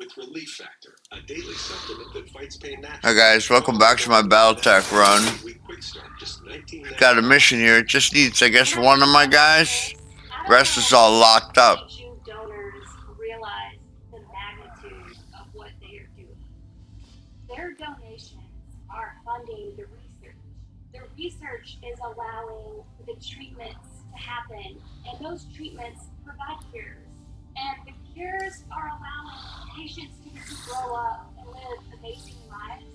with Relief Factor, a daily supplement that fights pain naturally. Hi guys, welcome back to my Battletech run. Got a mission here. It just needs, I guess, one of my guys. Rest is all locked up. Donors realize the magnitude of what they are doing. Their donations are funding the research. The research is allowing the treatments to happen, and those treatments provide cures. And the cures are allowing patients to get to grow up and live amazing lives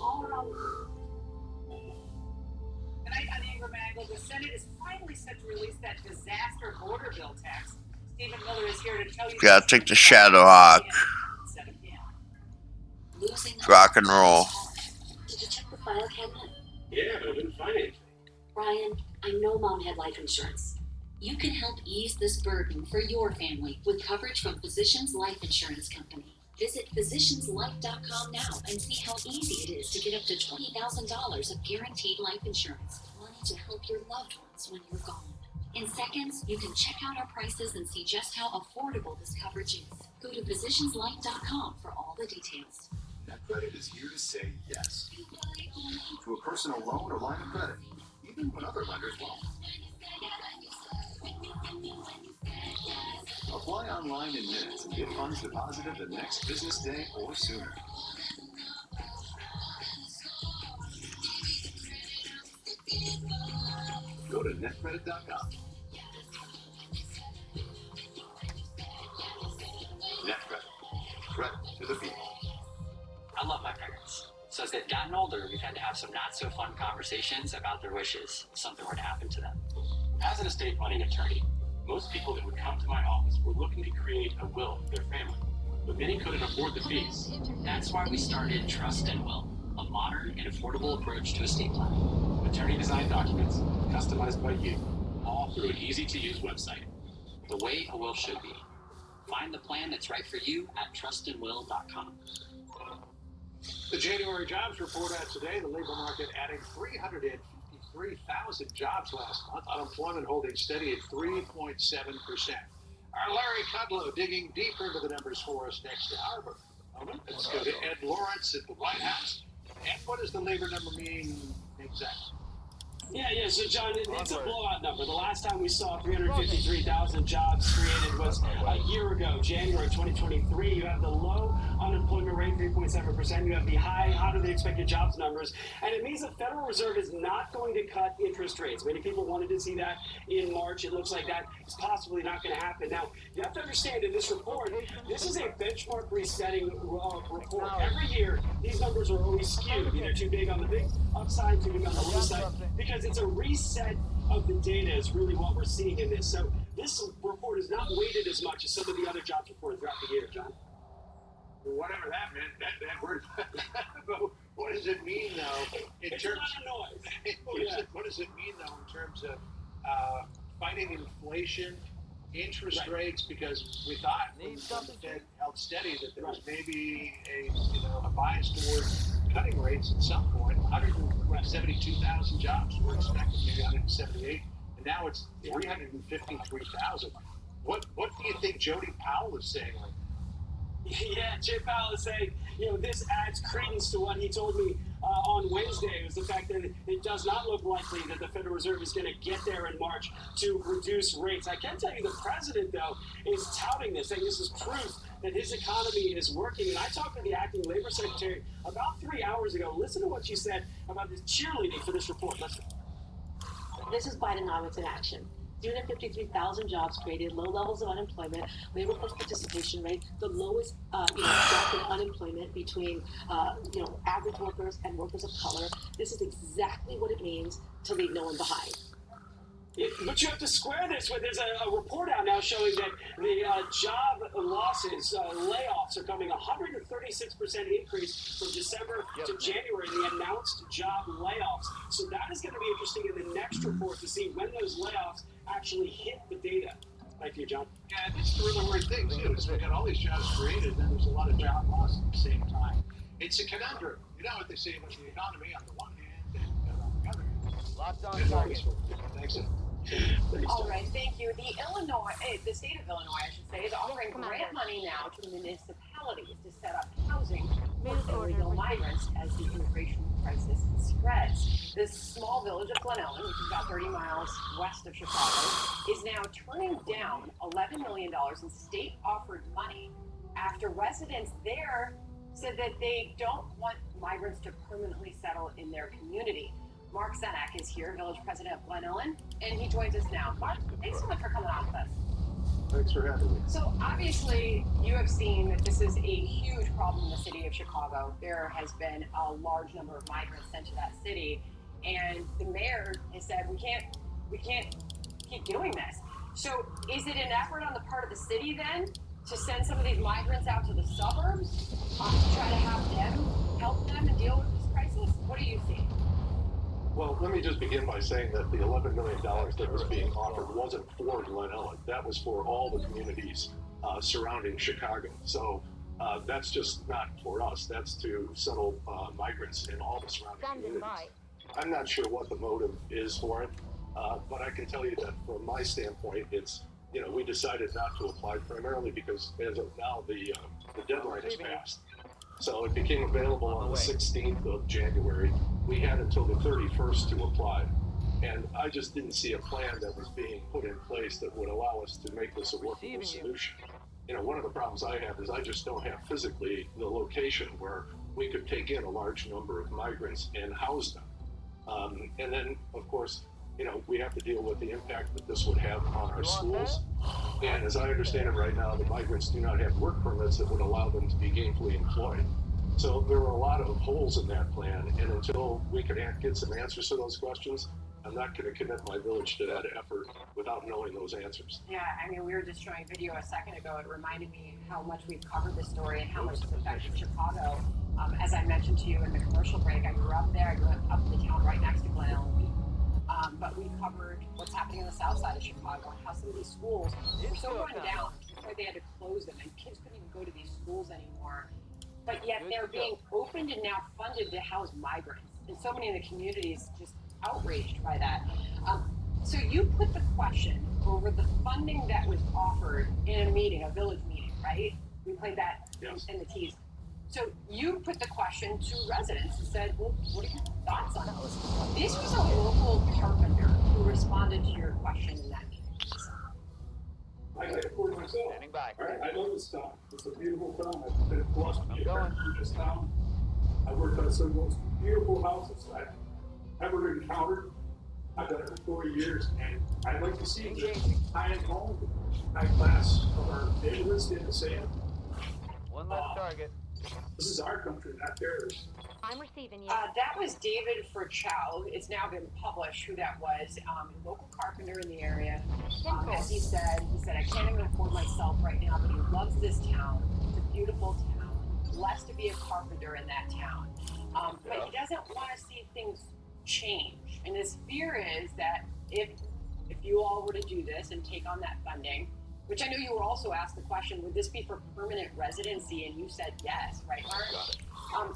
all around the world. Tonight on Ingram Angle, the Senate is finally set to release that disaster border bill tax. Stephen Miller is here to tell you. Gotta take the Shadowhawk. Rock and roll. Did you check the file cabinet? Yeah, but I didn't find anything. Brian, I know Mom had life insurance. You can help ease this burden for your family with coverage from Physicians Life Insurance Company. Visit physicianslife.com now and see how easy it is to get up to $20,000 of guaranteed life insurance. Money to help your loved ones when you're gone. In seconds, you can check out our prices and see just how affordable this coverage is. Go to physicianslife.com for all the details. NetCredit is here to say yes to a personal loan or line of credit, even when other lenders won't. Apply online in minutes and get funds deposited the next business day or sooner. Go to netcredit.com. NetCredit. Credit to the people. I love my parents. So as they've gotten older, we've had to have some not-so-fun conversations about their wishes if something were to happen to them. As an estate planning attorney, most people that would come to my office were looking to create a will for their family, but many couldn't afford the fees. That's why we started Trust and Will, a modern and affordable approach to estate planning. Attorney-designed documents, customized by you, all through an easy-to-use website. The way a will should be. Find the plan that's right for you at trustandwill.com. The January jobs report out today. The labor market adding 353,000 jobs last month. Unemployment holding steady at 3.7%. Our Larry Kudlow digging deeper into the numbers for us next hour. But let's go to Ed Lawrence at the White House. Ed, what does the labor number mean exactly? Yeah, so John, it's a blowout number. The last time we saw 353,000 jobs created was a year ago, January 2023. You have the low unemployment rate, 3.7%. You have the high, hotter than expected jobs numbers. And it means the Federal Reserve is not going to cut interest rates. Many people wanted to see that in March. It looks like that is possibly not going to happen. Now, you have to understand in this report, this is a benchmark resetting report. Every year, these numbers are always skewed, either too big on the big upside, too big on the low side, because it's a reset of the data is really what we're seeing in this. So this report is not weighted as much as some of the other jobs reported throughout the year, John. Well, whatever that meant, that word. But what does it mean, though? It's a lot of noise. What does it mean, though, in terms of fighting inflation, interest rates? Because we thought when the Fed held steady that there was maybe a bias toward cutting rates at some point. 172,000 jobs were expected, maybe 178, and now it's 353,000. What do you think Jody Powell is saying? Yeah, Jay Powell is saying, this adds credence to what he told me on Wednesday. It was the fact that it does not look likely that the Federal Reserve is going to get there in March to reduce rates. I can tell you the president, though, is touting this, saying this is proof that his economy is working. And I talked to the acting labor secretary about 3 hours ago. Listen to what she said about this cheerleading for this report. Listen. This is Bidenomics in action. 353,000 jobs created, low levels of unemployment, labor force participation rate, the lowest gap in unemployment between average workers and workers of color. This is exactly what it means to leave no one behind. But you have to square this with, there's a report out now showing that the job losses, layoffs are coming 136% increase from December to January in the announced job layoffs. So that is going to be interesting in the next report to see when those layoffs actually hit the data. Thank you, John. Yeah, that's the really weird thing, too, is we got all these jobs created, and then there's a lot of job loss at the same time. It's a conundrum. You know what they say about the economy on the one hand and on the other hand. Locked on target. Thanks. All right, thank you. The state of Illinois, I should say, is offering grant money now to municipalities to set up housing for illegal migrants as the immigration crisis spreads. This small village of Glen Ellen, which is about 30 miles west of Chicago, is now turning down $11 million in state-offered money after residents there said that they don't want migrants to permanently settle in their community. Mark Senak is here, village president of Glen Ellen, and he joins us now. Mark, thanks so much for coming on with us. Thanks for having me. So obviously, you have seen that this is a huge problem in the city of Chicago. There has been a large number of migrants sent to that city, and the mayor has said we can't keep doing this. So is it an effort on the part of the city then to send some of these migrants out to the suburbs to try to have them help them and deal with this crisis? What do you see? Well, let me just begin by saying that the $11 million that was being offered wasn't for Glen Ellen. That was for all the communities surrounding Chicago. So that's just not for us. That's to settle migrants in all the surrounding communities. I'm not sure what the motive is for it, but I can tell you that from my standpoint, it's, we decided not to apply primarily because as of now, the deadline has passed. So it became available on the 16th of January. We had until the 31st to apply. And I just didn't see a plan that was being put in place that would allow us to make this a workable solution. One of the problems I have is I just don't have physically the location where we could take in a large number of migrants and house them. And then, of course, we have to deal with the impact that this would have on our schools. And as I understand it right now, the migrants do not have work permits that would allow them to be gainfully employed. So there were a lot of holes in that plan, and until we can get some answers to those questions, I'm not going to commit my village to that effort without knowing those answers. Yeah, I mean, we were just showing video a second ago. It reminded me how much we've covered this story and how much it's affected Chicago. As I mentioned to you in the commercial break, I grew up there. I grew up in the town right next to Glen Ellen. But we covered what's happening on the south side of Chicago and how some of these schools were so run down, like they had to close them, and kids couldn't even go to these schools anymore. But yet they're being opened and now funded to house migrants. And so many in the communities just outraged by that. So you put the question over the funding that was offered in a meeting, a village meeting, right? We played that in the tease. So you put the question to residents and said, well, what are your thoughts on it? This was a local carpenter who responded to your question in that meeting. I got it for myself. Standing by. All right, I love this town. It's a beautiful town. I've been blessed to be in this town. I worked on some of the most beautiful houses I've ever encountered. I've done it for 40 years, and I'd like to see the high-end home, high class of our neighborhoods stay the same. One left target. This is our country, not theirs. I'm receiving you. That was David Furchow. It's now been published who that was. A local carpenter in the area. As he said, I can't even afford myself right now, but he loves this town. It's a beautiful town. Blessed to be a carpenter in that town. But he doesn't want to see things change. And his fear is that if you all were to do this and take on that funding, which I know you were also asked the question, would this be for permanent residency? And you said yes, right, Mark?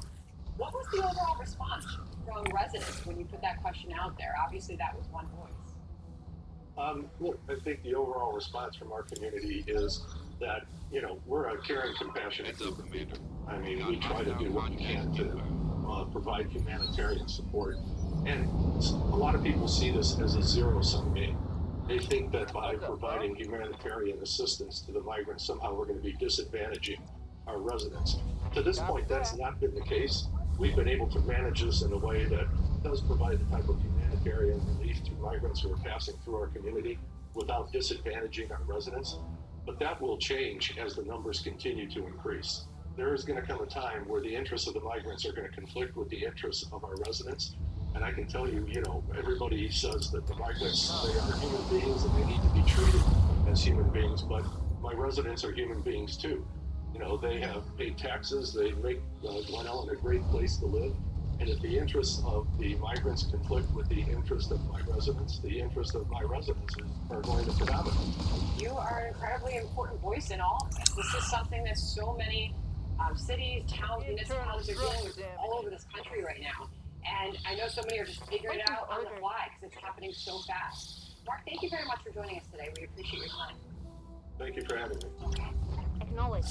What was the overall response from residents when you put that question out there? Obviously, that was one voice. Look, I think the overall response from our community is that, we're a caring, compassionate group of people. I mean, we try to do what we can to provide humanitarian support. And a lot of people see this as a zero-sum game. They think that by providing humanitarian assistance to the migrants, somehow we're going to be disadvantaging our residents. To this point, that's not been the case. We've been able to manage this in a way that does provide the type of humanitarian relief to migrants who are passing through our community without disadvantaging our residents. But that will change as the numbers continue to increase. There is going to come a time where the interests of the migrants are going to conflict with the interests of our residents. And I can tell you, everybody says that the migrants, they are human beings and they need to be treated as human beings, but my residents are human beings too. They have paid taxes, they make Glen Ellen a great place to live, and if the interests of the migrants conflict with the interest of my residents, the interest of my residents are going to predominate. You are an incredibly important voice in all of this. This is something that so many cities, towns, municipalities are dealing with all over this country right now. And I know so many are just figuring it out on the fly because it's happening so fast. Mark, thank you very much for joining us today. We appreciate your time. Thank you for having me. Acknowledged.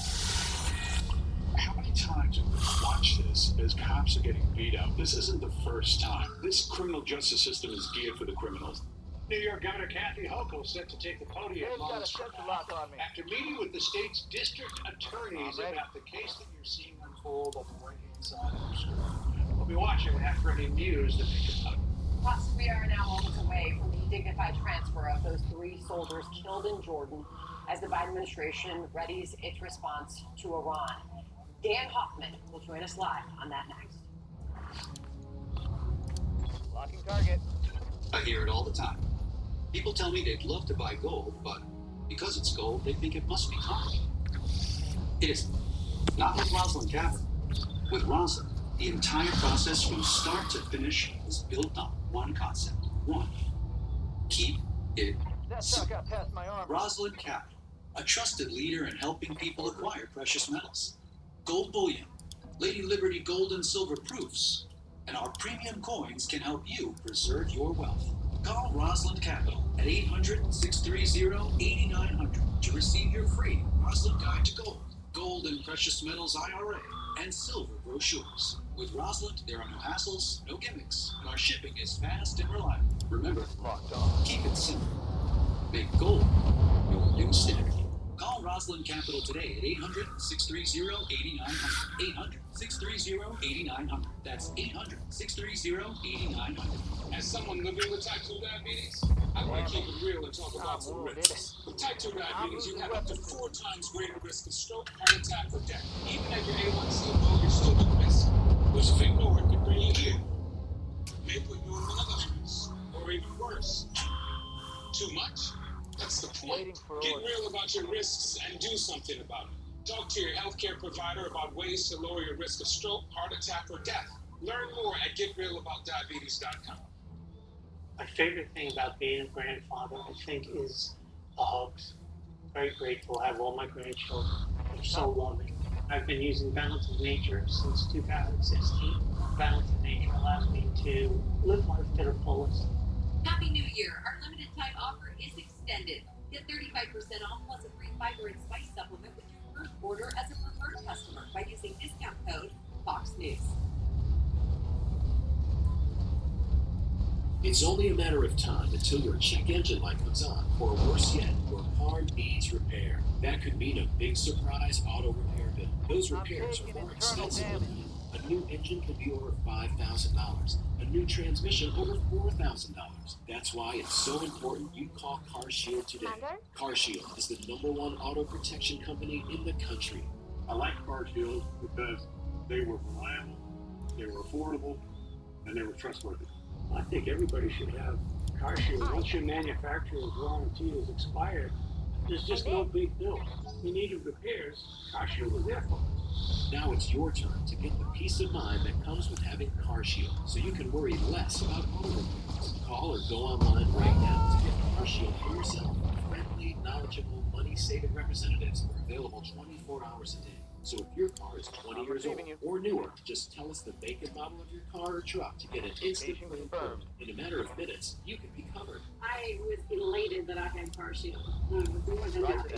How many times have we watched this as cops are getting beat up? This isn't the first time. This criminal justice system is geared for the criminals. New York Governor Kathy Hochul set to take the podium Dave's got a moments from sensor now lock on me. after meeting with the state's district attorneys I'm ready. about the case that you're seeing unfold on the right-hand side of your screen. We'll be watching after any news that may come out. Plus, we are now moments away from the dignified transfer of those 3 soldiers killed in Jordan as the Biden administration readies its response to Iran. Dan Hoffman will join us live on that next. Locking target. I hear it all the time. People tell me they'd love to buy gold, but because it's gold, they think it must be common. It isn't. Not with Rosalind Capital. With Rosalind, the entire process from start to finish is built on one concept. One. Keep it That shot simple. got past my arm. Rosalind Capital, a trusted leader in helping people acquire precious metals. Gold bullion, Lady Liberty gold and silver proofs, and our premium coins can help you preserve your wealth. Call Rosalind Capital at 800-630-8900 to receive your free Rosalind Guide to Gold, Gold and Precious Metals IRA, and silver brochures. With Rosalind, there are no hassles, no gimmicks, and our shipping is fast and reliable. Remember, Locked on. keep it simple. Make gold your new standard. Call Rosalind Capital today at 800-630-8900. 800-630-8900. That's 800-630-8900. As someone living with type 2 diabetes, I want to keep it real and talk about some risks. With type 2 diabetes, you have up to 4 times greater risk of stroke, heart attack, or death. Even at your A1C low, you're still at risk. Which if ignored could bring you here. May put you in militaries, or even worse. Too much? That's the point. Get real about your risks and do something about it. Talk to your healthcare provider about ways to lower your risk of stroke, heart attack, or death. Learn more at getrealaboutdiabetes.com. My favorite thing about being a grandfather, I think, is the hugs. Very grateful. I have all my grandchildren. They're so loving. I've been using Balance of Nature since 2016. Balance of Nature allows me to live life to the fullest. Happy New Year! Our limited time offer is extended. Get 35% off plus a free fiber and spice supplement with your first order as a preferred customer by using discount code Fox News. It's only a matter of time until your check engine light comes on, or worse yet, your car needs repair. That could mean a big surprise auto repair bill. Those repairs are more expensive than that. A new engine could be over $5,000. A new transmission over $4,000. That's why it's so important you call CarShield today. CarShield is the #1 auto protection company in the country. I like CarShield because they were reliable, they were affordable, and they were trustworthy. I think everybody should have CarShield. Once your manufacturer's warranty is expired, there's just no big deal. You needed repairs, CarShield was there for us. Now it's your turn to get the peace of mind that comes with having CarShield, so you can worry less about auto repairs. Call or go online right now to get CarShield for yourself. Friendly, knowledgeable, money-saving representatives are available 24 hours a day. So if your car is 20 years old or newer, just tell us the make and model of your car or truck to get an instant claim quote. In a matter of minutes, you can be covered. I was elated that I had CarShield. I was more than happy.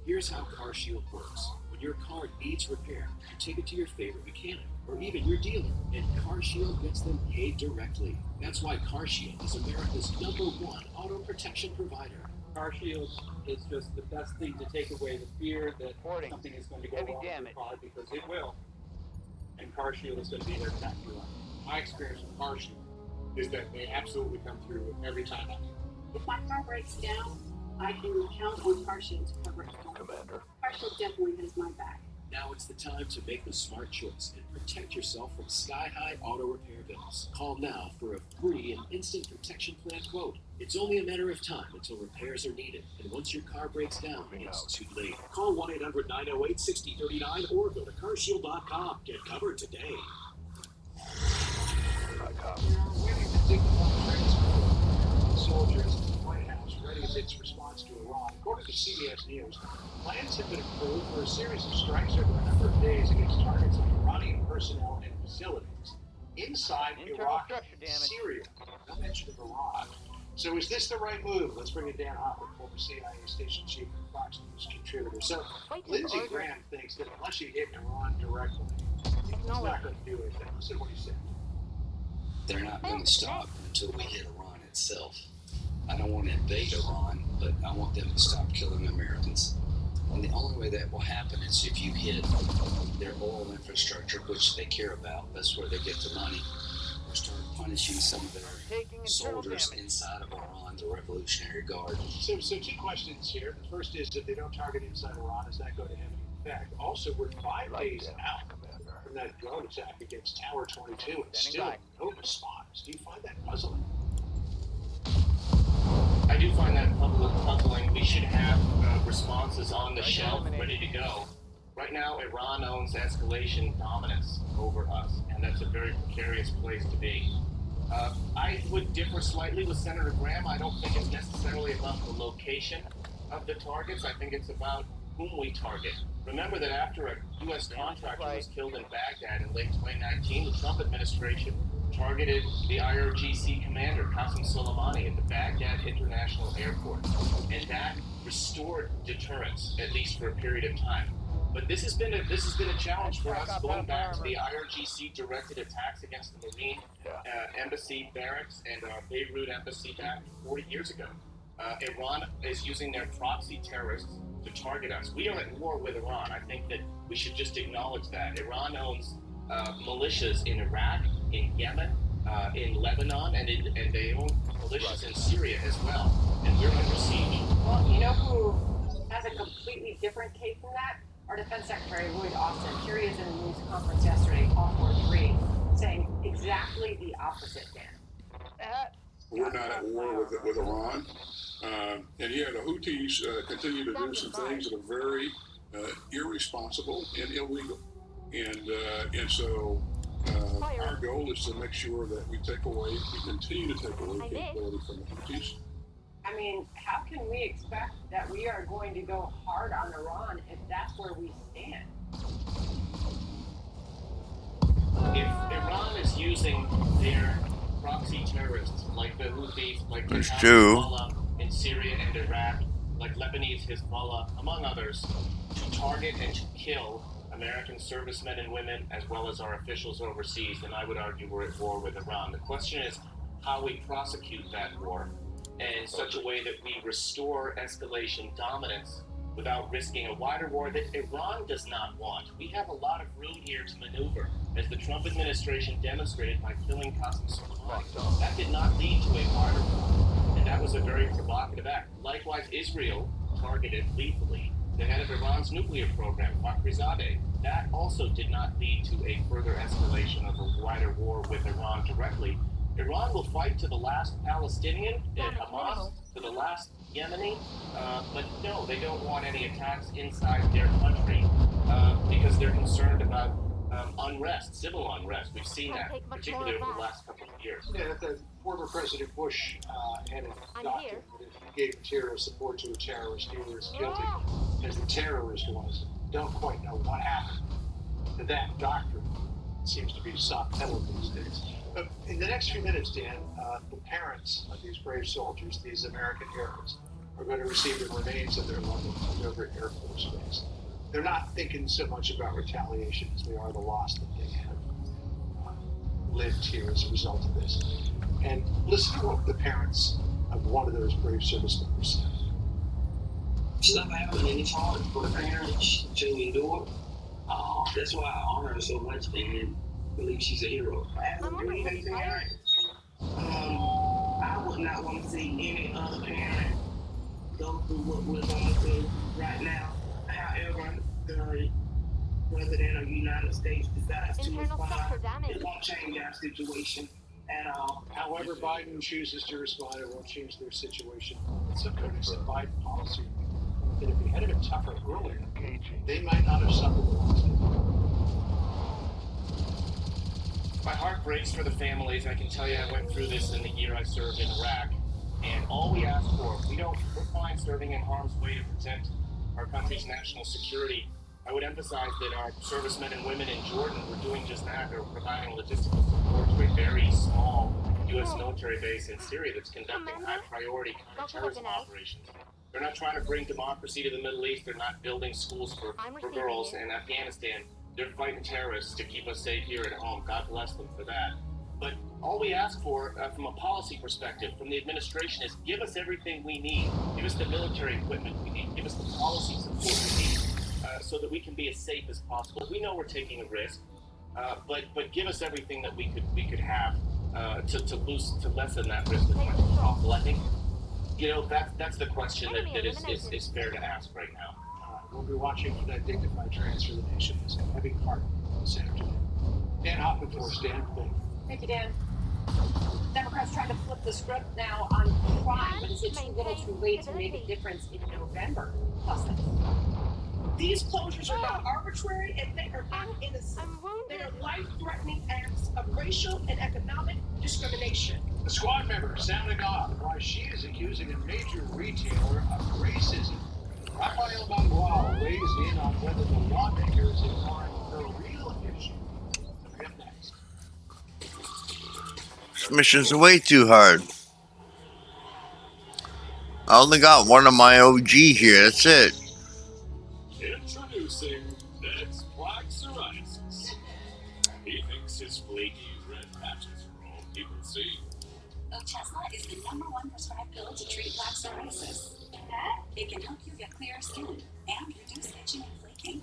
Here's how CarShield works. When your car needs repair, you take it to your favorite mechanic or even your dealer, and CarShield gets them paid directly. That's why CarShield is America's #1 auto protection provider. CarShield is just the best thing to take away the fear that something is going to go wrong with your car, because it will. And CarShield is going to be there to back you up. My experience with CarShield is that they absolutely come through every time I need them. If my car breaks down, I can count on CarShield to cover it. Commander. CarShield definitely has my back. Now it's the time to make the smart choice and protect yourself from sky-high auto repair bills. Call now for a free and instant protection plan quote. It's only a matter of time until repairs are needed, and once your car breaks down, it's too late. Call 1-800-908-6039 or go to carshield.com. Get covered today. Soldiers in the White House readies its response to Iran. According to CBS News, plans have been approved for a series of strikes over a number of days against targets like Iranian personnel and facilities inside Iraq Syria. No mention of Iran. So is this the right move? Let's bring it down Hopper, former CIA station chief and Fox News contributor. So Lindsey Graham thinks that unless you hit Iran directly, it's not going to do anything. Listen to what he said. They're not going to stop until we hit Iran itself. I don't want to invade Iran, but I want them to stop killing Americans. And the only way that will happen is if you hit their oil infrastructure, which they care about. That's where they get the money. Or start punishing some of their soldiers inside of Iran, the Revolutionary Guard. So two questions here. The first is, if they don't target inside Iran, is that going to have any effect? Also, we're 5 days out from that drone attack against Tower 22 and still no response. Do you find that puzzling? I do find that puzzling. We should have responses on the shelf ready to go. Right now, Iran owns escalation dominance over us, and that's a very precarious place to be. I would differ slightly with Senator Graham. I don't think it's necessarily about the location of the targets. I think it's about whom we target. Remember that after a U.S. contractor was killed in Baghdad in late 2019, the Trump administration targeted the IRGC commander, Qasem Soleimani, at the Baghdad International Airport. And that restored deterrence, at least for a period of time. But this has been a challenge for us, going back to the IRGC directed attacks against the Marine embassy barracks and our Beirut embassy back 40 years ago. Iran is using their proxy terrorists to target us. We are at war with Iran. I think that we should just acknowledge that. Iran owns militias in Iraq, in Yemen, in Lebanon, and they own militias in Syria as well. And we're under siege. Well, you know who has a completely different take from that? Our Defense Secretary, Lloyd Austin. Here he is in a news conference yesterday, call for 3, saying exactly the opposite, Dan. We're not at war with Iran. And yeah, the Houthis continue to do some things that are very irresponsible and illegal. And so our goal is to make sure that we continue to take away capability from the Houthis. I mean, how can we expect that we are going to go hard on Iran if that's where we stand? If Iran is using their proxy terrorists, like the Houthis, like the Hezbollah in Syria and Iraq, like Lebanese Hezbollah, among others, to target and to kill American servicemen and women, as well as our officials overseas, then I would argue we're at war with Iran. The question is how we prosecute that war in such a way that we restore escalation dominance without risking a wider war that Iran does not want. We have a lot of room here to maneuver, as the Trump administration demonstrated by killing Qasem Soleimani. That did not lead to a wider war, and that was a very provocative act. Likewise, Israel targeted lethally the head of Iran's nuclear program, Fakhrizadeh. That also did not lead to a further escalation of a wider war with Iran directly. Iran will fight to the last Palestinian, Hamas, to the last Yemeni, but no, they don't want any attacks inside their country because they're concerned about unrest, civil unrest. We've seen that, particularly over the last couple of years. Yeah, the former President Bush had a doctrine that if you gave terrorist support to a terrorist, he was guilty, as the terrorist was. Don't quite know what happened to that doctrine. It seems to be soft-pedaled these days. But in the next few minutes, Dan, the parents of these brave soldiers, these American heroes, are going to receive the remains of their loved ones over at Air Force Base. They're not thinking so much about retaliation as they are the loss that they have lived here as a result of this. And listen to what the parents of one of those brave service members said. Stuff happened and it's hard for the parents to endure. That's why I honor her so much and believe she's a hero. As a grieving parent, I would not want to see any other parent go through what we're going through right now. However, the President of the United States decides to respond, it won't change our situation at all. However Biden chooses to respond, it won't change their situation. It's a critics of Biden policy that if he had been tougher earlier, they might not have suffered the loss. My heart breaks for the families. I can tell you I went through this in the year I served in Iraq. And all we ask for, we're fine serving in harm's way to protect our country's national security. I would emphasize that our servicemen and women in Jordan were doing just that. They were providing logistical support to a very small U.S. military base in Syria that's conducting high-priority counterterrorism operations. They're not trying to bring democracy to the Middle East. They're not building schools for girls in Afghanistan. They're fighting terrorists to keep us safe here at home. God bless them for that. But all we ask for, from a policy perspective, from the administration, is give us everything we need. Give us the military equipment we need. Give us the policy support we need, so that we can be as safe as possible. We know we're taking a risk, but give us everything that we could have to lessen that risk as much as possible. I think, that's the question that is fair to ask right now. We'll be watching for that dignified transfer the nation has a heavy heart this afternoon. Dan Hoffman for us. Dan, thank you. Thank you, Dan. Democrats trying to flip the script now on crime, but is it too little too late to make a difference in November? Plus this. These closures are not arbitrary and they are not innocent. They are life-threatening acts of racial and economic discrimination. The squad member sounding off why she is accusing a major retailer of racism. Rafael Mangual weighs in on whether the lawmaker is ignoring the real issue. Coming up next. This mission's way too hard. I only got one of my OG here, that's it. Introducing Ned's Black Psoriasis. He thinks his flaky red patches are all he can see. Otezla is the #1 prescribed pill to treat black psoriasis. It can help you get clearer skin and reduce itching and flaking.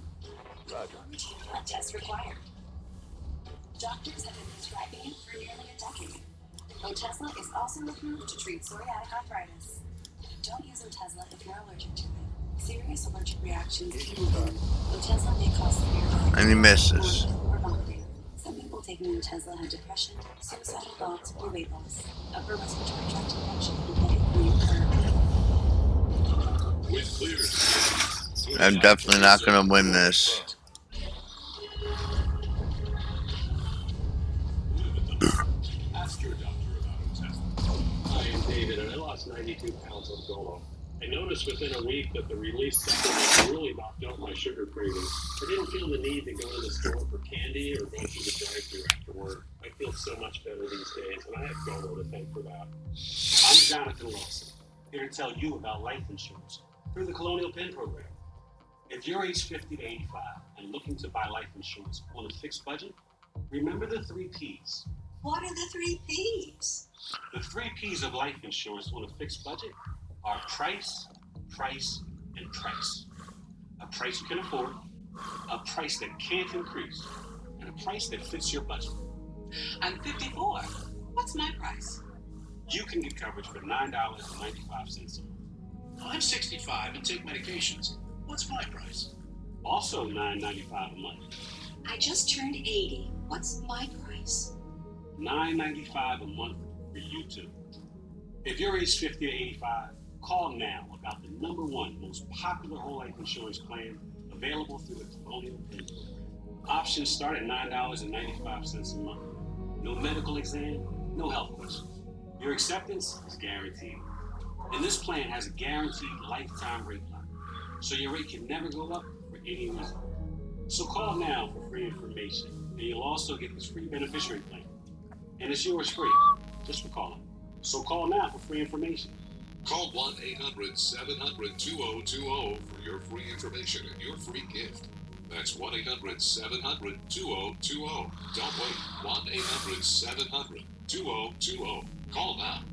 Routine blood tests required. Doctors have been prescribing it for nearly a decade. Otezla is also approved to treat psoriatic arthritis. Don't use Otezla if you're allergic to it. Serious allergic reactions can happen. Otezla may cause severe pain. And he misses. Or vomiting. Some people taking Otezla have depression, suicidal thoughts, or weight loss. Upper respiratory tract infection and headache may occur. With clear. I'm definitely not going to win this. Ask your doctor about Otezla. Hi, I'm David, and I lost 92 pounds on Golo. I noticed within a week that the release supplement really knocked out my sugar craving. I didn't feel the need to go to the store for candy or go through the drive-thru after work. I feel so much better these days, and I have Golo to thank for that. I'm Jonathan Wilson, here to tell you about life insurance through the Colonial Penn program. If you're age 50 to 85 and looking to buy life insurance on a fixed budget, remember the 3 Ps. What are the 3 Ps? The 3 Ps of life insurance on a fixed budget are price, price, and price. A price you can afford, a price that can't increase, and a price that fits your budget. I'm 54. What's my price? You can get coverage for $9.95 a month. I'm 65 and take medications. What's my price? Also $9.95 a month. I just turned 80. What's my price? $9.95 a month for you two. If you're age 50 to 85, call now about the #1 most popular whole life insurance plan available through the Colonial Penn program. Options start at $9.95 a month. No medical exam, no health questions. Your acceptance is guaranteed. And this plan has a guaranteed lifetime rate lock, so your rate can never go up for any reason. So call now for free information, and you'll also get this free beneficiary plan. And it's yours free, just for calling. So call now for free information. Call 1-800-700-2020 for your free information and your free gift. That's 1-800-700-2020. Don't wait. 1-800-700-2020. Call now.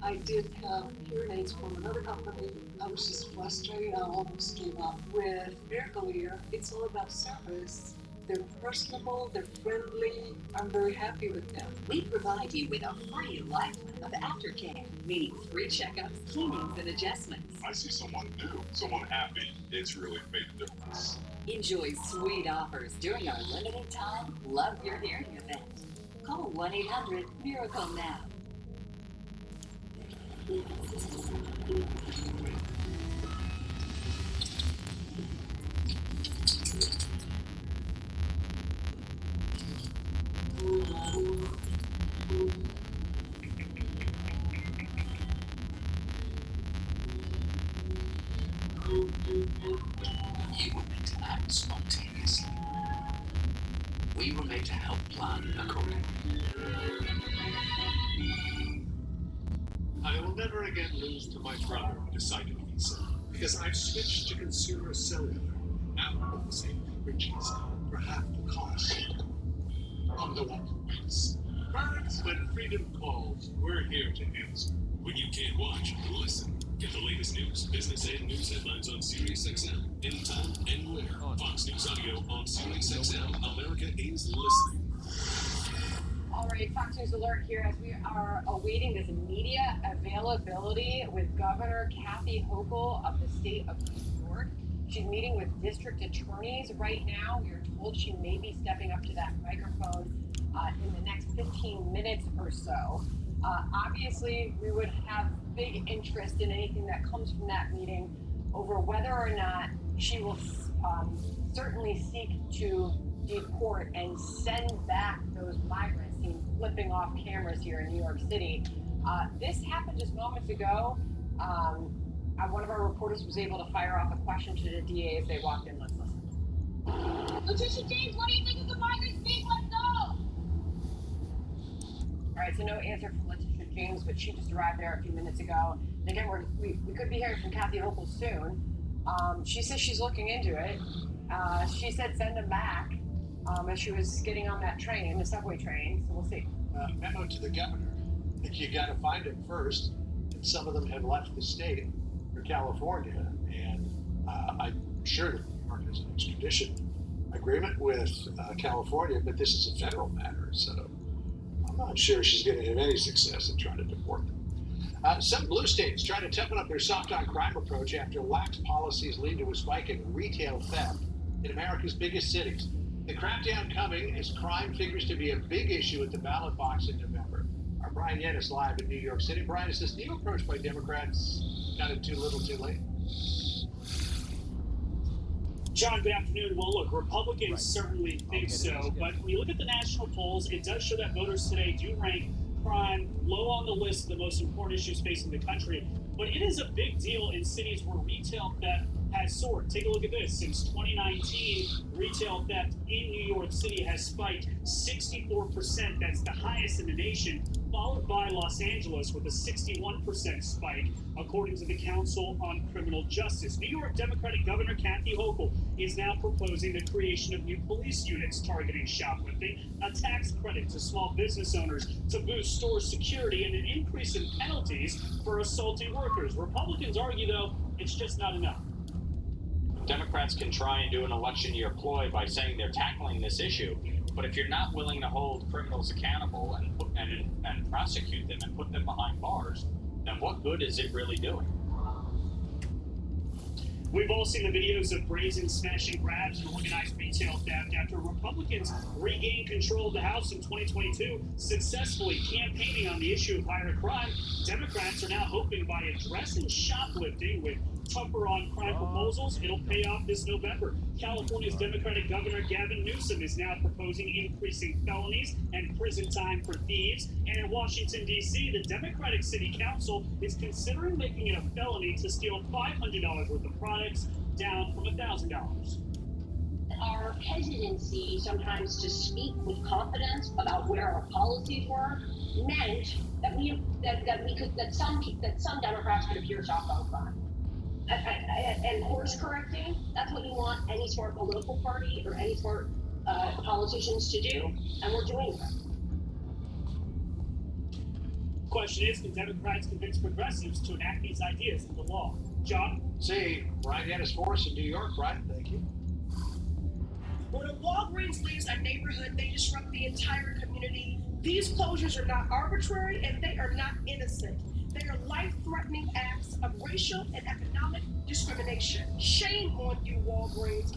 I did have hearing aids from another company. I was just frustrated. I almost gave up. With MechWarrior, it's all about service. They're personable, they're friendly. I'm very happy with them. We provide you with a free lifetime of aftercare, meaning free checkups, cleanings, and adjustments. I see someone new, someone happy. It's really made a difference. Enjoy sweet offers during our limited time Love Your Hearing event. Call 1-800-MIRACLE now. You were made to act spontaneously. We were made to help plan accordingly. I will never again lose to my brother who decided visa, because I've switched to consumer cellular, now with the same riches, for half the cost. I'm the one who waits. Birds, when freedom calls, we're here to answer. When you can't watch, listen. Get the latest news, business, and news headlines on SiriusXM. Anytime, anywhere. Fox News Audio on SiriusXM. America is listening. All right, Fox News Alert here as we are awaiting this media availability with Governor Kathy Hochul of the state of New York. She's meeting with district attorneys right now. We are told she may be stepping up to that microphone in the next 15 minutes or so. Obviously, we would have big interest in anything that comes from that meeting over whether or not she will certainly seek to deport and send back those migrants seen flipping off cameras here in New York City. This happened just moments ago. One of our reporters was able to fire off a question to the DA as they walked in. Let's listen. Letitia James, what do you think of the migrants being let go? All right, so no answer from Letitia James, but she just arrived there a few minutes ago. And again, we could be hearing from Kathy Hochul soon. She says she's looking into it. She said send them back as she was getting on that train, the subway train. So we'll see. Memo to the governor. I think you got to find them first. And some of them have left the state for California, and I'm sure that New York has an extradition agreement with California, but this is a federal matter, so I'm not sure she's going to have any success in trying to deport them. Some blue states trying to toughen up their soft-on-crime approach after lax policies lead to a spike in retail theft in America's biggest cities. The crackdown coming as crime figures to be a big issue at the ballot box in November. Our Brian Yennis live in New York City. Brian, is this new approach by Democrats kind of too little too late? John, good afternoon. Well, look, Republicans certainly think so, but when you look at the national polls, it does show that voters today do rank crime low on the list of the most important issues facing the country. But it is a big deal in cities where retail theft has soared. Take a look at this. Since 2019, retail theft in New York City has spiked 64%. That's the highest in the nation, followed by Los Angeles with a 61% spike, according to the Council on Criminal Justice. New York Democratic Governor Kathy Hochul is now proposing the creation of new police units targeting shoplifting, a tax credit to small business owners to boost store security, and an increase in penalties for assaulting workers. Republicans argue, though, it's just not enough. Democrats can try and do an election year ploy by saying they're tackling this issue, but if you're not willing to hold criminals accountable and prosecute them and put them behind bars, then what good is it really doing? We've all seen the videos of brazen smash and grabs and organized retail theft after Republicans regained control of the House in 2022, successfully campaigning on the issue of higher crime. Democrats are now hoping by addressing shoplifting with tougher on crime proposals, it'll pay off this November. California's Democratic Governor Gavin Newsom is now proposing increasing felonies and prison time for thieves. And in Washington, D.C., the Democratic City Council is considering making it a felony to steal $500 worth of products, down from $1,000. Our hesitancy sometimes to speak with confidence about where our policies were meant that some Democrats could appear soft on crime. And course correcting, that's what you want any smart political party or any smart politicians to do, and we're doing that. Question is, can Democrats convince progressives to enact these ideas into law? John? See, Brian Yennis for us in New York. Brian, thank you. When a Walgreens leaves a neighborhood, they disrupt the entire community. These closures are not arbitrary, and they are not innocent. They are life-threatening acts of racial and economic discrimination. Shame on you, Walgreens.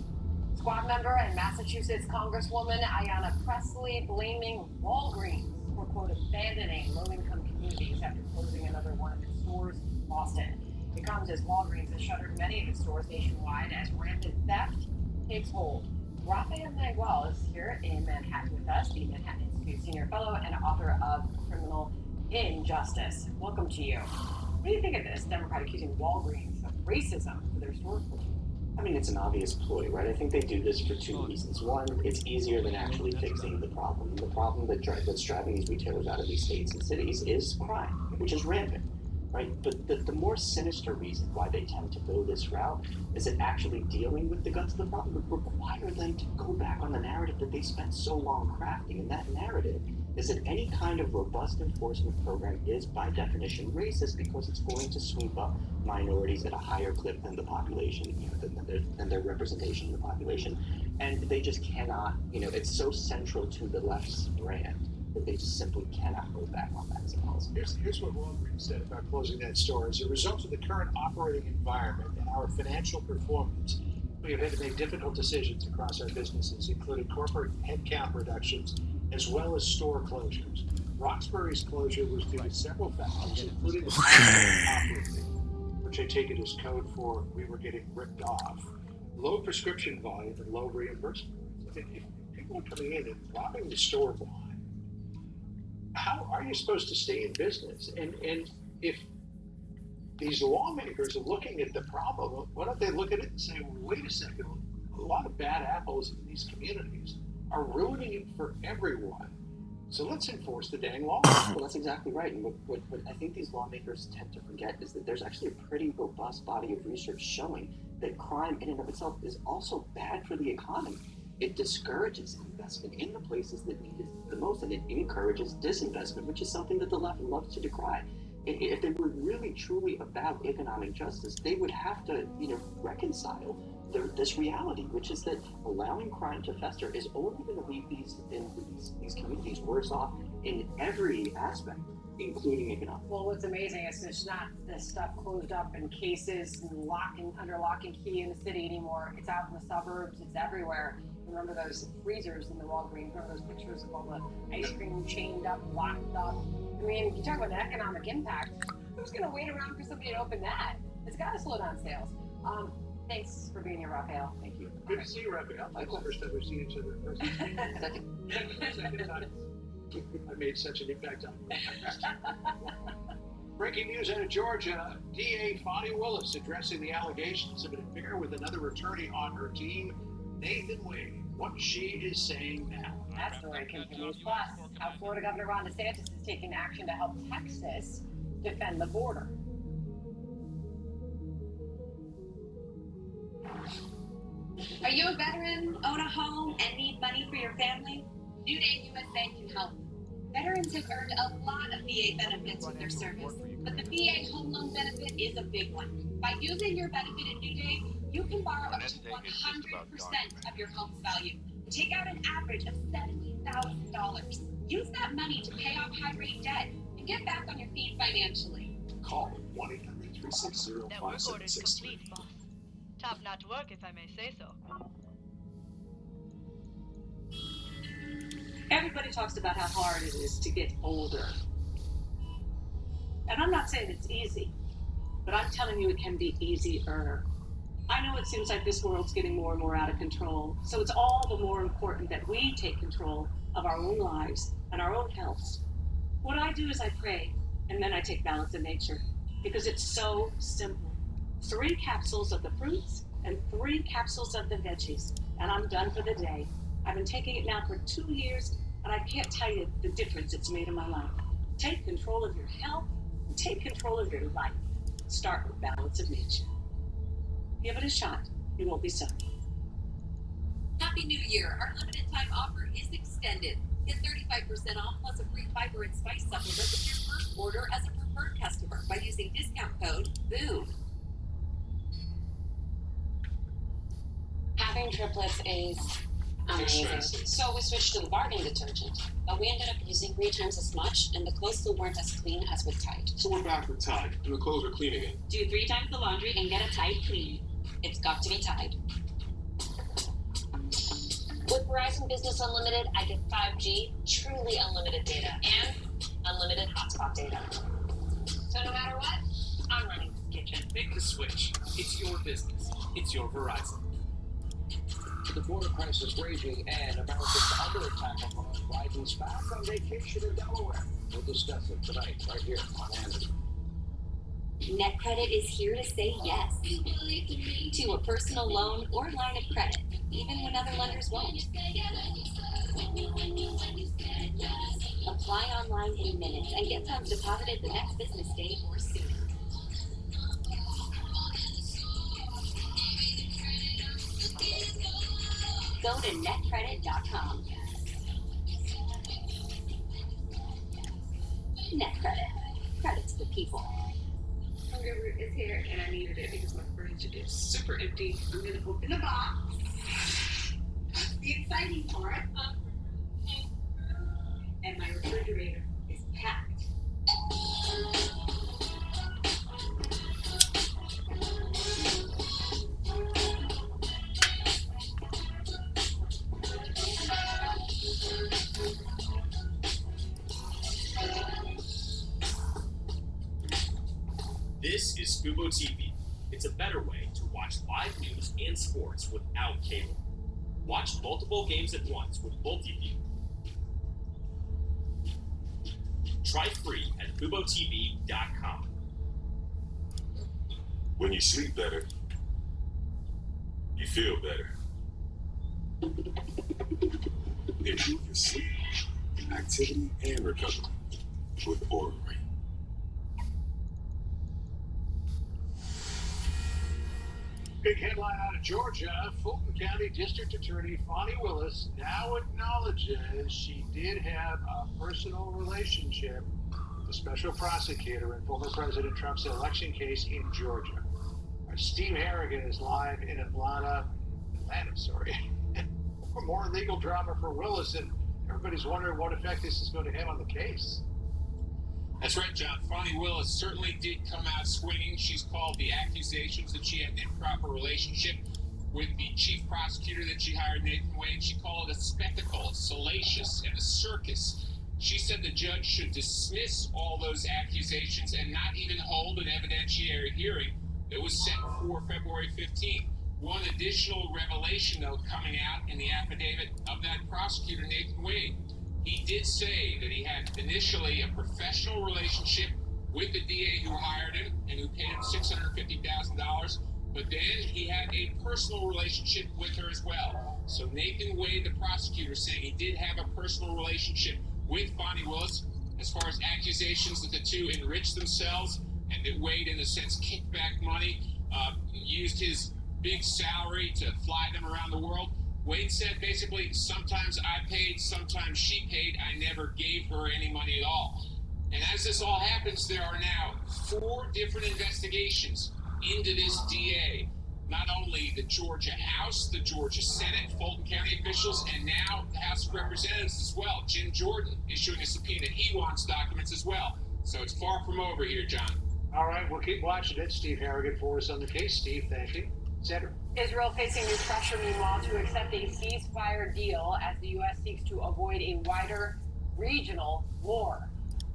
Squad member and Massachusetts Congresswoman Ayanna Pressley blaming Walgreens for, quote, abandoning low-income communities after closing another one of its stores in Boston. It comes as Walgreens has shuttered many of its stores nationwide as rampant theft takes hold. Rafael Nagual is here in Manhattan with us, the Manhattan Institute Senior Fellow and author of Criminal Injustice. Welcome to you. What do you think of this? Democrat accusing Walgreens of racism for their store closure. I mean, it's an obvious ploy, right? I think they do this for two reasons. One, it's easier than actually fixing the problem. And the problem that's driving these retailers out of these states and cities is crime, which is rampant, right? But the more sinister reason why they tend to go this route is that actually dealing with the guts of the problem would require them to go back on the narrative that they spent so long crafting. And that narrative is that any kind of robust enforcement program is, by definition, racist because it's going to sweep up minorities at a higher clip than the population, than their representation in the population. And they just cannot, it's so central to the left's brand that they just simply cannot go back on that as a policy. Here's what Walgreens said about closing that store. As a result of the current operating environment and our financial performance, we have had to make difficult decisions across our businesses, including corporate headcount reductions, as well as store closures. Roxbury's closure was due to several factors, including the operating, which I take it as code for we were getting ripped off, low prescription volume and low reimbursement rates. If people are coming in and robbing the store blind, how are you supposed to stay in business? And if these lawmakers are looking at the problem, why don't they look at it and say, well, wait a second, a lot of bad apples in these communities are ruining it for everyone. So let's enforce the dang law. Well, that's exactly right. And what I think these lawmakers tend to forget is that there's actually a pretty robust body of research showing that crime in and of itself is also bad for the economy. It discourages investment in the places that need it the most, and it encourages disinvestment, which is something that the left loves to decry. If they were really truly about economic justice, they would have to, reconcile this reality, which is that allowing crime to fester is only going to leave these communities worse off in every aspect, including economic. Well, what's amazing is there's not this stuff closed up in cases and under lock and key in the city anymore. It's out in the suburbs. It's everywhere. Remember those freezers in the Walgreens? Remember those pictures of all the ice cream chained up, locked up? I mean, you talk about the economic impact. Who's going to wait around for somebody to open that? It's got to slow down sales. Thanks for being here, Raphael. Thank you. Good to see you, Raphael. That's the first time we've seen each other in person. Second time. I made such an impact on you. Breaking news out of Georgia, DA Fonnie Willis addressing the allegations of an affair with another attorney on her team, Nathan Wade. What she is saying now. That story continues. Plus, how Florida Governor Ron DeSantis is taking action to help Texas defend the border. Are you a veteran, own a home, and need money for your family? New Day USA can help. Veterans have earned a lot of VA benefits with their service, but the VA home loan benefit is a big one. By using your benefit at New Day, you can borrow up to 100% of your home's value and take out an average of $70,000. Use that money to pay off high-rate debt and get back on your feet financially. Call 1-800-360-5763. Top-notch work, if I may say so. Everybody talks about how hard it is to get older. And I'm not saying it's easy, but I'm telling you it can be easier. I know it seems like this world's getting more and more out of control, so it's all the more important that we take control of our own lives and our own health. What I do is I pray, and then I take balance in nature, because it's so simple. 3 capsules of the fruits and 3 capsules of the veggies, and I'm done for the day. I've been taking it now for 2 years, and I can't tell you the difference it's made in my life. Take control of your health, and take control of your life. Start with balance of nature. Give it a shot. You won't be sorry. Happy New Year! Our limited time offer is extended. Get 35% off plus a free fiber and spice supplement with your first order as a preferred customer by using discount code BOOM. Having triplets is amazing. So we switched to the bargain detergent, but we ended up using 3 times as much, and the clothes still weren't as clean as with Tide. So we're back with Tide, and the clothes are clean again. Do 3 times the laundry and get a Tide clean. It's got to be Tide. With Verizon Business Unlimited, I get 5G, truly unlimited data, and unlimited hotspot data. So no matter what, I'm running this kitchen. Make the switch. It's your business. It's your Verizon. The border crisis raging and America's under attack on Biden's back on vacation in Delaware. We'll discuss it tonight, right here on Anderson. NetCredit is here to say yes to a personal loan or line of credit, even when other lenders won't. Apply online in minutes and get funds deposited the next business day or sooner. Go to netcredit.com. NetCredit. Credit to the people. Hunger is here, and I needed it because my fridge is super empty. I'm gonna open the box. That's the exciting part. And my refrigerator is packed. This is Fubo TV. It's a better way to watch live news and sports without cable. Watch multiple games at once with MultiView. Try free at FuboTV.com. When you sleep better, you feel better. Improve your sleep, activity, and recovery with Aura Ring. Big headline out of Georgia. Fulton County District Attorney Fonnie Willis now acknowledges she did have a personal relationship with the special prosecutor in former President Trump's election case in Georgia. Steve Harrigan is live in Atlanta. More legal drama for Willis, and everybody's wondering what effect this is going to have on the case. That's right, John. Fonnie Willis certainly did come out swinging. She's called the accusations that she had an improper relationship with the chief prosecutor that she hired, Nathan Wade. She called it a spectacle, salacious, and a circus. She said the judge should dismiss all those accusations and not even hold an evidentiary hearing that was set for February 15th. One additional revelation, though, coming out in the affidavit of that prosecutor, Nathan Wade. He did say that he had initially a professional relationship with the DA who hired him and who paid him $650,000, but then he had a personal relationship with her as well. So Nathan Wade, the prosecutor, saying he did have a personal relationship with Fonnie Willis as far as accusations that the two enriched themselves and that Wade, in a sense, kicked back money, used his big salary to fly them around the world. Wade said basically, sometimes I paid, sometimes she paid. I never gave her any money at all. And as this all happens, there are now 4 different investigations into this DA. Not only the Georgia House, the Georgia Senate, Fulton County officials, and now the House of Representatives as well. Jim Jordan issuing a subpoena. He wants documents as well. So it's far from over here, John. All right, we'll keep watching it. Steve Harrigan for us on the case. Steve, thank you. Senator. Israel facing new pressure, meanwhile, to accept a ceasefire deal as the U.S. seeks to avoid a wider regional war.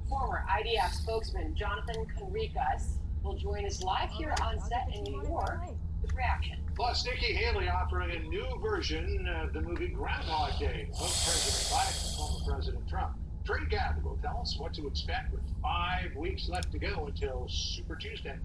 Former IDF spokesman Jonathan Conricus will join us live here on set in New York with reaction. Plus, Nikki Haley offering a new version of the movie Groundhog Day. Both President Biden and former President Trump. Trey Gabby will tell us what to expect with 5 weeks left to go until Super Tuesday.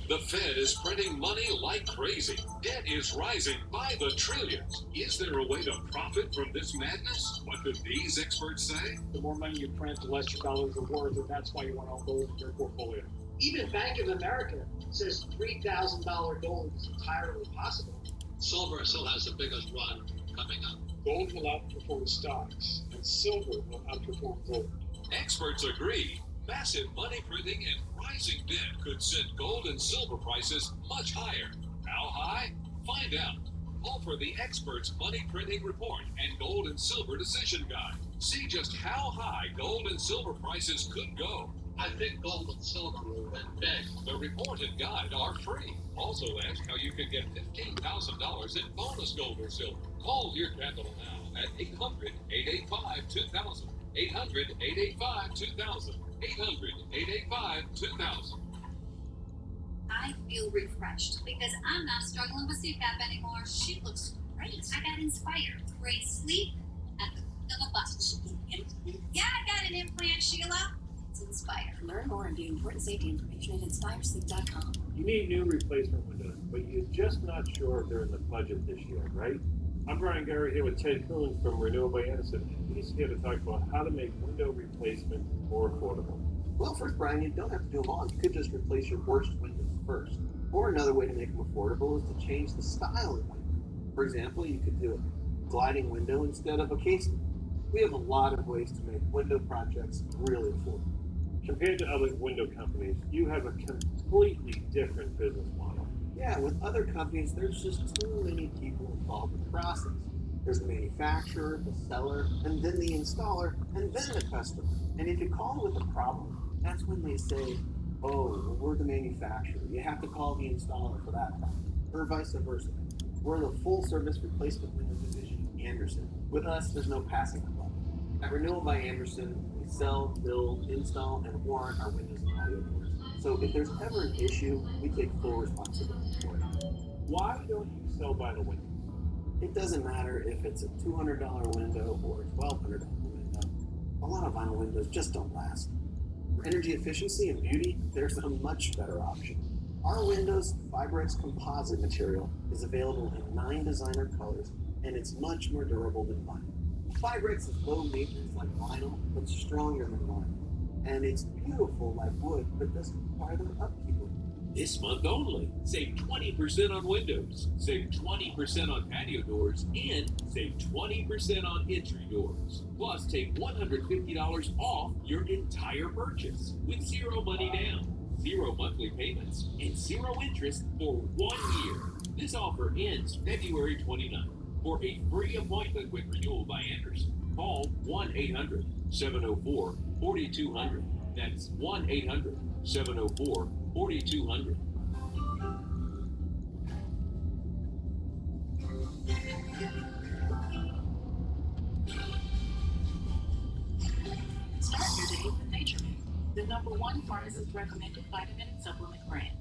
The Fed is printing money like crazy. Debt is rising by the trillions. Is there a way to profit from this madness? What do these experts say? The more money you print, the less your dollars are worth, and that's why you want to own gold in your portfolio. Even Bank of America says $3,000 gold is entirely possible. Silver still has the biggest run coming up. Gold will outperform stocks, and silver will outperform gold. Experts agree. Massive money printing and rising debt could send gold and silver prices much higher. How high? Find out. Call for the experts' money printing report and gold and silver decision guide. See just how high gold and silver prices could go. I think gold and silver will win big. The report and guide are free. Also ask how you can get $15,000 in bonus gold or silver. Call Deer Capital now at 800-885-2000. 800-885-2000. 800-885-2000. I feel refreshed because I'm not struggling with CPAP anymore. She looks great. I got inspired. Great sleep at the foot of a bus. Yeah, I got an implant, Sheila? It's Inspire. Learn more and view important safety information at inspiresleep.com. You need new replacement windows, but you're just not sure if they're in the budget this year, right? I'm Brian Gary here with Ted Coons from Renewal by Anderson, and he's here to talk about how to make window replacement more affordable. Well, first, Brian, you don't have to do them all. You could just replace your worst windows first. Or another way to make them affordable is to change the style of window. For example, you could do a gliding window instead of a casement. We have a lot of ways to make window projects really affordable. Compared to other window companies, you have a completely different business model. Yeah, with other companies, there's just too many people involved in the process. There's the manufacturer, the seller, and then the installer, and then the customer. And if you call with a problem, that's when they say, oh, we're the manufacturer. You have to call the installer for that problem, or vice versa. We're the full-service replacement window division of Anderson. With us, there's no passing the buck. At Renewal by Anderson, we sell, build, install, and warrant our windows and audio doors. So if there's ever an issue, we take full responsibility for it. Why don't you sell by the window? It doesn't matter if it's a $200 window or a $1,200 window. A lot of vinyl windows just don't last. For energy efficiency and beauty, there's a much better option. Our Windows Fibrex composite material is available in 9 designer colors, and it's much more durable than vinyl. Fibrex is low maintenance like vinyl, but stronger than vinyl. And it's beautiful like wood, but doesn't require the upkeep. This month only, save 20% on windows, save 20% on patio doors, and save 20% on entry doors. Plus, take $150 off your entire purchase with 0 money down, 0 monthly payments, and 0 interest for 1 year. This offer ends February 29th. For a free appointment with Renewal by Anderson, call 1-800-704-4200. That's 1-800-704-4200. Start your day with Nature Mech, the #1 pharmacist recommended vitamin and supplement brand.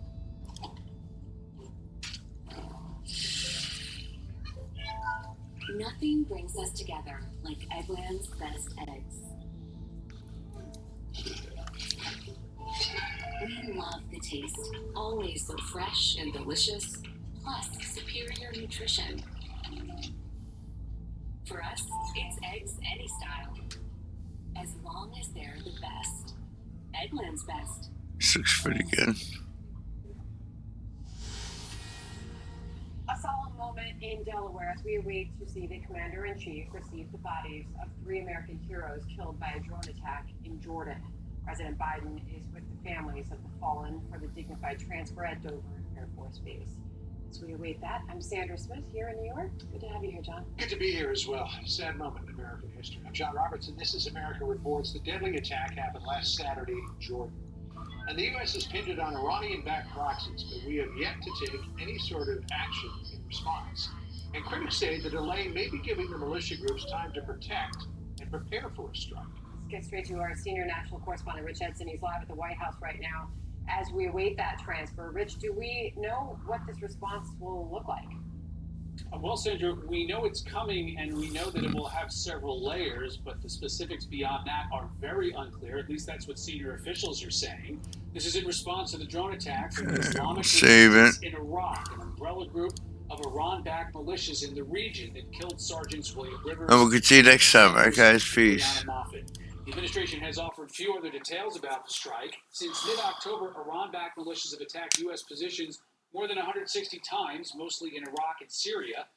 Nothing brings us together like Eggland's best eggs. We love the taste, always so fresh and delicious, plus superior nutrition. For us, it's eggs any style, as long as they're the best. Eggland's best. This looks pretty good. A solemn moment in Delaware as we await to see the Commander-in-Chief receive the bodies of 3 American heroes killed by a drone attack in Jordan. President Biden is with the families of the fallen for the dignified transfer at Dover Air Force Base. As we await that, I'm Sandra Smith here in New York. Good to have you here, John. Good to be here as well. Sad moment in American history. I'm John Roberts, and this is America Reports. The deadly attack happened last Saturday in Jordan. And the U.S. has pinned it on Iranian-backed proxies, but we have yet to take any sort of action in response. And critics say the delay may be giving the militia groups time to protect and prepare for a strike. Let's get straight to our senior national correspondent, Rich Edson. He's live at the White House right now as we await that transfer. Rich, do we know what this response will look like? Well, Sandra, we know it's coming, and we know that it will have several layers, but the specifics beyond that are very unclear. At least that's what senior officials are saying. This is in response to the drone attack from the Islamic Resistance in Iraq, an umbrella group of Iran-backed militias in the region that killed Sergeants William Rivers. And we'll see you next time, right, guys? Peace. The administration has offered few other details about the strike. Since mid-October, Iran-backed militias have attacked U.S. positions more than 160 times, mostly in Iraq and Syria.